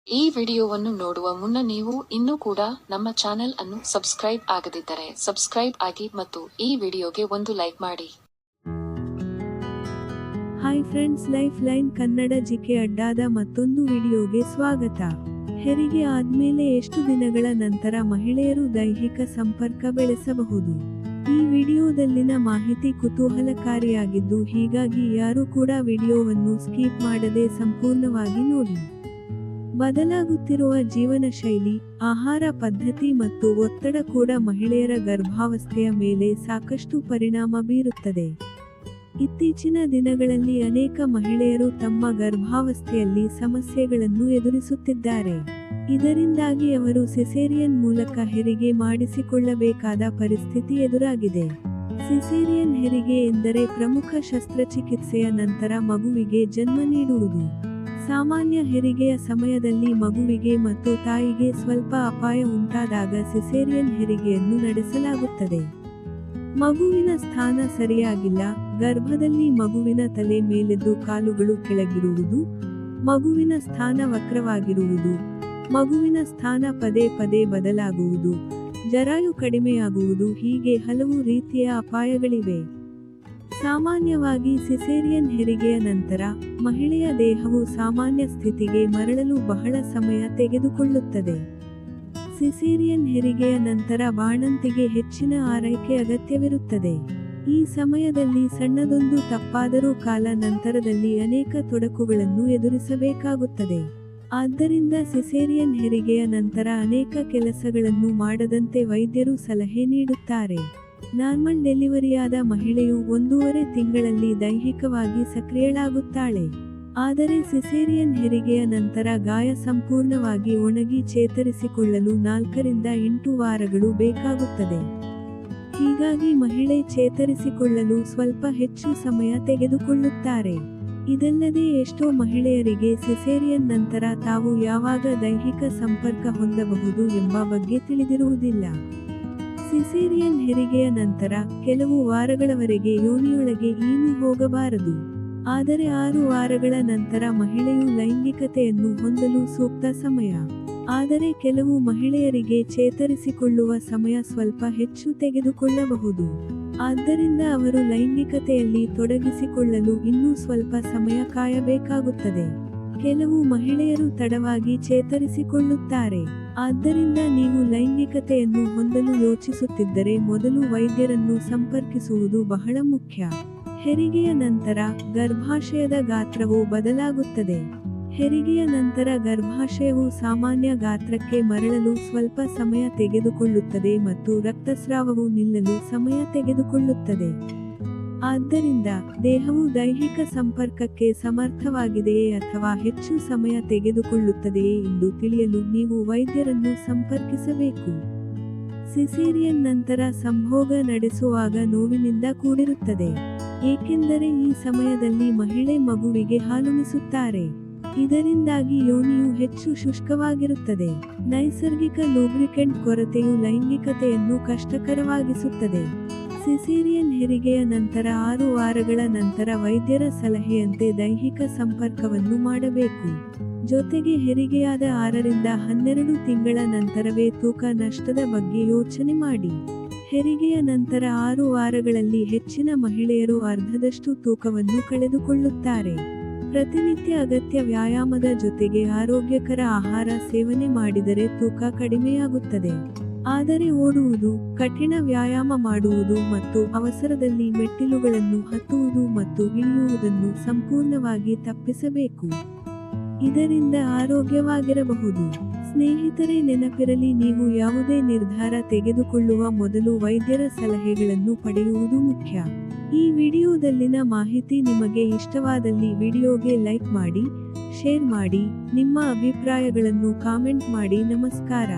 ಈ ವಿಡಿಯೋವನ್ನು ನೋಡುವ ಮುನ್ನ ನೀವು ಇನ್ನೂ ಕೂಡ ನಮ್ಮ ಚಾನೆಲ್ ಅನ್ನು ಸಬ್ಸ್ಕ್ರೈಬ್ ಆಗದಿದ್ದರೆ ಸಬ್ಸ್ಕ್ರೈಬ್ ಆಗಿ ಮತ್ತು ಈ ವಿಡಿಯೋಗೆ ಒಂದು ಲೈಕ್ ಮಾಡಿ. Hi friends, life line Kannada GK ಅಡ್ಡಾದ ಮತ್ತೊಂದು ವಿಡಿಯೋಗೆ ಸ್ವಾಗತ. ಹೆರಿಗೆ ಆದ್ಮೇಲೆ ಎಷ್ಟು ದಿನಗಳ ನಂತರ ಮಹಿಳೆಯರು ದೈಹಿಕ ಸಂಪರ್ಕ ಬೆಳೆಸಬಹುದು? ಈ ವಿಡಿಯೋದಲ್ಲಿನ ಮಾಹಿತಿ ಕುತೂಹಲಕಾರಿಯಾಗಿದ್ದು, ಹೀಗಾಗಿ ಯಾರು ಕೂಡ ವಿಡಿಯೋವನ್ನು ಸ್ಕಿಪ್ ಮಾಡದೆ ಸಂಪೂರ್ಣವಾಗಿ ನೋಡಿ. ಬದಲಾಗುತ್ತಿರುವ ಜೀವನ ಶೈಲಿ, ಆಹಾರ ಪದ್ಧತಿ ಮತ್ತು ಒತ್ತಡ ಕೂಡ ಮಹಿಳೆಯರ ಗರ್ಭಾವಸ್ಥೆಯ ಮೇಲೆ ಸಾಕಷ್ಟು ಪರಿಣಾಮ ಬೀರುತ್ತದೆ. ಇತ್ತೀಚಿನ ದಿನಗಳಲ್ಲಿ ಅನೇಕ ಮಹಿಳೆಯರು ತಮ್ಮ ಗರ್ಭಾವಸ್ಥೆಯಲ್ಲಿ ಸಮಸ್ಯೆಗಳನ್ನು ಎದುರಿಸುತ್ತಿದ್ದಾರೆ. ಇದರಿಂದಾಗಿ ಅವರು ಸಿಸೇರಿಯನ್ ಮೂಲಕ ಹೆರಿಗೆ ಮಾಡಿಸಿಕೊಳ್ಳಬೇಕಾದ ಪರಿಸ್ಥಿತಿ ಎದುರಾಗಿದೆ. ಸಿಸೇರಿಯನ್ ಹೆರಿಗೆ ಎಂದರೆ ಪ್ರಮುಖ ಶಸ್ತ್ರಚಿಕಿತ್ಸೆಯ ನಂತರ ಮಗುವಿಗೆ ಜನ್ಮ ನೀಡುವುದು. ಸಾಮಾನ್ಯ ಹೆರಿಗೆಯ ಸಮಯದಲ್ಲಿ ಮಗುವಿಗೆ ಮತ್ತು ತಾಯಿಗೆ ಸ್ವಲ್ಪ ಅಪಾಯ ಉಂಟಾದಾಗ ಸಿಸೇರಿಯನ್ ಹೆರಿಗೆಯನ್ನು ನಡೆಸಲಾಗುತ್ತದೆ. ಮಗುವಿನ ಸ್ಥಾನ ಸರಿಯಾಗಿಲ್ಲ, ಗರ್ಭದಲ್ಲಿ ಮಗುವಿನ ತಲೆ ಮೇಲೆದ್ದು ಕಾಲುಗಳು ಕೆಳಗಿರುವುದು, ಮಗುವಿನ ಸ್ಥಾನ ವಕ್ರವಾಗಿರುವುದು, ಮಗುವಿನ ಸ್ಥಾನ ಪದೇ ಪದೇ ಬದಲಾಗುವುದು, ಜರಾಯು ಕಡಿಮೆಯಾಗುವುದು, ಹೀಗೆ ಹಲವು ರೀತಿಯ ಅಪಾಯಗಳಿವೆ. ಸಾಮಾನ್ಯವಾಗಿ ಸಿಸೇರಿಯನ್ ಹೆರಿಗೆಯ ನಂತರ ಮಹಿಳೆಯ ದೇಹವು ಸಾಮಾನ್ಯ ಸ್ಥಿತಿಗೆ ಮರಳಲು ಬಹಳ ಸಮಯ ತೆಗೆದುಕೊಳ್ಳುತ್ತದೆ. ಸಿಸೇರಿಯನ್ ಹೆರಿಗೆಯ ನಂತರ ಬಾಣಂತಿಗೆ ಹೆಚ್ಚಿನ ಆರೈಕೆ ಅಗತ್ಯವಿರುತ್ತದೆ. ಈ ಸಮಯದಲ್ಲಿ ಸಣ್ಣದೊಂದು ತಪ್ಪಾದರೂ ಕಾಲ ನಂತರದಲ್ಲಿ ಅನೇಕ ತೊಡಕುಗಳನ್ನು ಎದುರಿಸಬೇಕಾಗುತ್ತದೆ. ಆದ್ದರಿಂದ ಸಿಸೇರಿಯನ್ ಹೆರಿಗೆಯ ನಂತರ ಅನೇಕ ಕೆಲಸಗಳನ್ನು ಮಾಡದಂತೆ ವೈದ್ಯರು ಸಲಹೆ ನೀಡುತ್ತಾರೆ. ನಾರ್ಮಲ್ ಡೆಲಿವರಿಯಾದ ಮಹಿಳೆಯು 1.5 ತಿಂಗಳಲ್ಲಿ ದೈಹಿಕವಾಗಿ ಸಕ್ರಿಯಳಾಗುತ್ತಾಳೆ. ಆದರೆ ಸಿಸೇರಿಯನ್ ಹೆರಿಗೆಯ ನಂತರ ಗಾಯ ಸಂಪೂರ್ಣವಾಗಿ ಒಣಗಿ ಚೇತರಿಸಿಕೊಳ್ಳಲು 4 ರಿಂದ 8 ವಾರಗಳು ಬೇಕಾಗುತ್ತದೆ. ಹೀಗಾಗಿ ಮಹಿಳೆ ಚೇತರಿಸಿಕೊಳ್ಳಲು ಸ್ವಲ್ಪ ಹೆಚ್ಚು ಸಮಯ ತೆಗೆದುಕೊಳ್ಳುತ್ತಾರೆ. ಇದಲ್ಲದೆ ಎಷ್ಟೋ ಮಹಿಳೆಯರಿಗೆ ಸಿಸೇರಿಯನ್ ನಂತರ ತಾವು ಯಾವಾಗ ದೈಹಿಕ ಸಂಪರ್ಕ ಹೊಂದಬಹುದು ಎಂಬ ಬಗ್ಗೆ ತಿಳಿದಿರುವುದಿಲ್ಲ. ಸಿಸೇರಿಯನ್ ಹೆರಿಗೆಯ ನಂತರ ಕೆಲವು ವಾರಗಳವರೆಗೆ ಯೋನಿಯೊಳಗೆ ಏನೂ ಹೋಗಬಾರದು. ಆದರೆ 6 ವಾರಗಳ ನಂತರ ಮಹಿಳೆಯು ಲೈಂಗಿಕತೆಯನ್ನು ಹೊಂದಲು ಸೂಕ್ತ ಸಮಯ. ಆದರೆ ಕೆಲವು ಮಹಿಳೆಯರಿಗೆ ಚೇತರಿಸಿಕೊಳ್ಳುವ ಸಮಯ ಸ್ವಲ್ಪ ಹೆಚ್ಚು ತೆಗೆದುಕೊಳ್ಳಬಹುದು. ಆದ್ದರಿಂದ ಅವರು ಲೈಂಗಿಕತೆಯಲ್ಲಿ ತೊಡಗಿಸಿಕೊಳ್ಳಲು ಇನ್ನೂ ಸ್ವಲ್ಪ ಸಮಯ ಕಾಯಬೇಕಾಗುತ್ತದೆ. ಕೆಲವು ಮಹಿಳೆಯರು ತಡವಾಗಿ ಚೇತರಿಸಿಕೊಳ್ಳುತ್ತಾರೆ. ಆದ್ದರಿಂದ ನೀವು ಲೈಂಗಿಕತೆಯನ್ನು ಹೊಂದಲು ಯೋಚಿಸುತ್ತಿದ್ದರೆ ಮೊದಲು ವೈದ್ಯರನ್ನು ಸಂಪರ್ಕಿಸುವುದು ಬಹಳ ಮುಖ್ಯ. ಹೆರಿಗೆಯ ನಂತರ ಗರ್ಭಾಶಯದ ಗಾತ್ರವು ಬದಲಾಗುತ್ತದೆ. ಹೆರಿಗೆಯ ನಂತರ ಗರ್ಭಾಶಯವು ಸಾಮಾನ್ಯ ಗಾತ್ರಕ್ಕೆ ಮರಳಲು ಸ್ವಲ್ಪ ಸಮಯ ತೆಗೆದುಕೊಳ್ಳುತ್ತದೆ ಮತ್ತು ರಕ್ತಸ್ರಾವವು ನಿಲ್ಲಲು ಸಮಯ ತೆಗೆದುಕೊಳ್ಳುತ್ತದೆ. ಆದ್ದರಿಂದ ದೇಹವು ದೈಹಿಕ ಸಂಪರ್ಕಕ್ಕೆ ಸಮರ್ಥವಾಗಿದೆಯೇ ಅಥವಾ ಹೆಚ್ಚು ಸಮಯ ತೆಗೆದುಕೊಳ್ಳುತ್ತದೆಯೇ ಎಂದು ತಿಳಿಯಲು ನೀವು ವೈದ್ಯರನ್ನು ಸಂಪರ್ಕಿಸಬೇಕು. ಸಿಸೇರಿಯನ್ ನಂತರ ಸಂಭೋಗ ನಡೆಸುವಾಗ ನೋವಿನಿಂದ ಕೂಡಿರುತ್ತದೆ, ಏಕೆಂದರೆ ಈ ಸಮಯದಲ್ಲಿ ಮಹಿಳೆ ಮಗುವಿಗೆ ಹಾಲುಣಿಸುತ್ತಾರೆ. ಇದರಿಂದಾಗಿ ಯೋನಿಯು ಹೆಚ್ಚು ಶುಷ್ಕವಾಗಿರುತ್ತದೆ. ನೈಸರ್ಗಿಕ ಲೂಬ್ರಿಕೆಂಟ್ ಕೊರತೆಯು ಲೈಂಗಿಕತೆಯನ್ನು ಕಷ್ಟಕರವಾಗಿಸುತ್ತದೆ. ಸಿಸೇರಿಯನ್ ಹೆರಿಗೆಯ ನಂತರ 6 ವಾರಗಳ ನಂತರ ವೈದ್ಯರ ಸಲಹೆಯಂತೆ ದೈಹಿಕ ಸಂಪರ್ಕವನ್ನು ಮಾಡಬೇಕು. ಜೊತೆಗೆ ಹೆರಿಗೆಯಾದ 6 ರಿಂದ 12 ತಿಂಗಳ ನಂತರವೇ ತೂಕ ನಷ್ಟದ ಬಗ್ಗೆ ಯೋಚನೆ ಮಾಡಿ. ಹೆರಿಗೆಯ ನಂತರ 6 ವಾರಗಳಲ್ಲಿ ಹೆಚ್ಚಿನ ಮಹಿಳೆಯರು ಅರ್ಧದಷ್ಟು ತೂಕವನ್ನು ಕಳೆದುಕೊಳ್ಳುತ್ತಾರೆ. ಪ್ರತಿನಿತ್ಯ ಅಗತ್ಯ ವ್ಯಾಯಾಮದ ಜೊತೆಗೆ ಆರೋಗ್ಯಕರ ಆಹಾರ ಸೇವನೆ ಮಾಡಿದರೆ ತೂಕ ಕಡಿಮೆಯಾಗುತ್ತದೆ. ಆದರೆ ಓಡುವುದು, ಕಠಿಣ ವ್ಯಾಯಾಮ ಮಾಡುವುದು ಮತ್ತು ಅವಸರದಲ್ಲಿ ಮೆಟ್ಟಿಲುಗಳನ್ನು ಹತ್ತುವುದು ಮತ್ತು ಇಳಿಯುವುದನ್ನು ಸಂಪೂರ್ಣವಾಗಿ ತಪ್ಪಿಸಬೇಕು. ಇದರಿಂದ ಆರೋಗ್ಯವಾಗಿರಬಹುದು. ಸ್ನೇಹಿತರೆ, ನೆನಪಿರಲಿ, ನೀವು ಯಾವುದೇ ನಿರ್ಧಾರ ತೆಗೆದುಕೊಳ್ಳುವ ಮೊದಲು ವೈದ್ಯರ ಸಲಹೆಗಳನ್ನು ಪಡೆಯುವುದು ಮುಖ್ಯ. ಈ ವಿಡಿಯೋದಲ್ಲಿನ ಮಾಹಿತಿ ನಿಮಗೆ ಇಷ್ಟವಾದಲ್ಲಿ ವಿಡಿಯೋಗೆ ಲೈಕ್ ಮಾಡಿ, ಶೇರ್ ಮಾಡಿ, ನಿಮ್ಮ ಅಭಿಪ್ರಾಯಗಳನ್ನು ಕಾಮೆಂಟ್ ಮಾಡಿ. ನಮಸ್ಕಾರ.